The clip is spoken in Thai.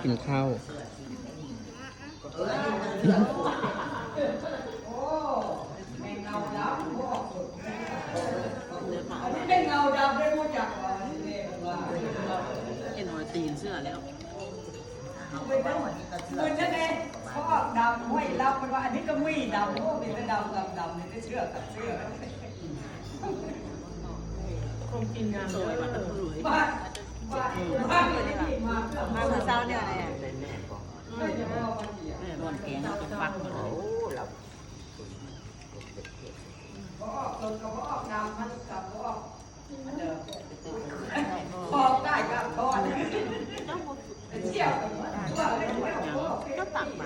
กินข้าวเป็นเงาดำได้รู้จักว่าเห็นหัวตีนเสื้อแล้วเหมือนนั่นเองเขาออกดำห้อยรับมันว่าอันนี้ก็มีดำโอ้มีแต่ดำนี่ได้เชื่อกับเชื่อคงกินงานเลยมาตะลุยบ้านเลยที่มามาเมื่อเช้าเนี่ยอะไรแม่บอลแกงจะฟักมาเลย เขาออกเขาออกดำมันกับเขาออกพอได้กับพอเที่ยว ก็ตักมา